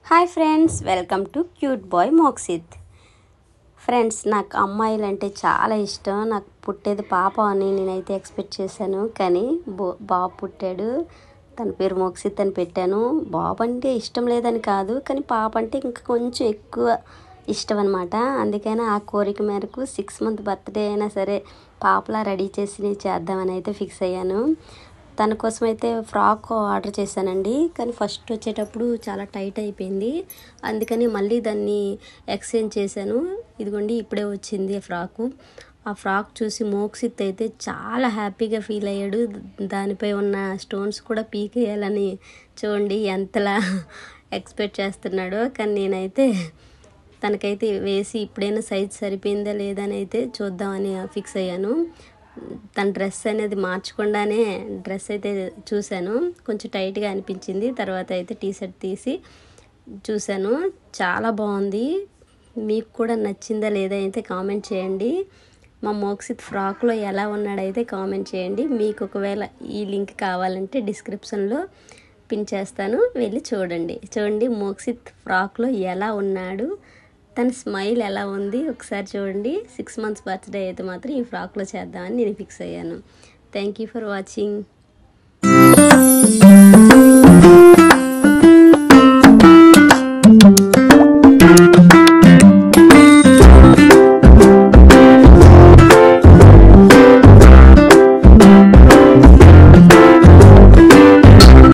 Hi friends, welcome to cute boy Mokshith. Friends, నాకు అమ్మాయిలు అంటే చాలా ఇష్టం. నాకు పుట్టేది పాప అని నేనైతే ఎక్స్పెక్ట్ చేశాను, కానీ బాబు పుట్టాడు. తన పేరు మోక్షిత్ అని పెట్టాను. బాబు అంటే ఇష్టం లేదని కాదు, కానీ పాప అంటే ఇంకా కొంచెం ఎక్కువ ఇష్టం అనమాట. అందుకని ఆ కోరిక మేరకు 6 month బర్త్డే అయినా సరే పాపలా రెడీ చేసి చేద్దామని అయితే ఫిక్స్ అయ్యాను. తన కోసం అయితే ఫ్రాక్ ఆర్డర్ చేశానండి, కానీ ఫస్ట్ వచ్చేటప్పుడు చాలా టైట్ అయిపోయింది. అందుకని మళ్ళీ దాన్ని ఎక్స్చేంజ్ చేశాను. ఇదిగోండి, ఇప్పుడే వచ్చింది ఫ్రాకు. ఆ ఫ్రాక్ చూసి మోక్షిత్ అయితే చాలా హ్యాపీగా ఫీల్ అయ్యాడు. దానిపై ఉన్న స్టోన్స్ కూడా పీకేయాలని చూడండి ఎంతలా ఎక్స్పెక్ట్ చేస్తున్నాడో. కానీ నేనైతే తనకైతే వేసి ఇప్పుడైనా సైజ్ సరిపోయిందా లేదా అని అయితే చూద్దామని ఫిక్స్ అయ్యాను. తన డ్రెస్ అనేది మార్చకుండానే డ్రెస్ అయితే చూశాను, కొంచెం టైట్గా అనిపించింది. తర్వాత అయితే టీషర్ట్ తీసి చూశాను, చాలా బాగుంది. మీకు కూడా నచ్చిందా లేదా అయితే కామెంట్ చేయండి. మా మోక్షిత్ ఫ్రాక్లో ఎలా ఉన్నాడైతే కామెంట్ చేయండి. మీకు ఒకవేళ ఈ లింక్ కావాలంటే డిస్క్రిప్షన్లో పిన్ చేస్తాను, వెళ్ళి చూడండి మోక్షిత్ ఫ్రాక్లో ఎలా ఉన్నాడు, తన స్మైల్ ఎలా ఉంది ఒకసారి చూడండి. 6 months బర్త్డే అయితే మాత్రం ఈ ఫ్రాక్లో చేద్దామని నేను ఫిక్స్ అయ్యాను. Thank you for watching.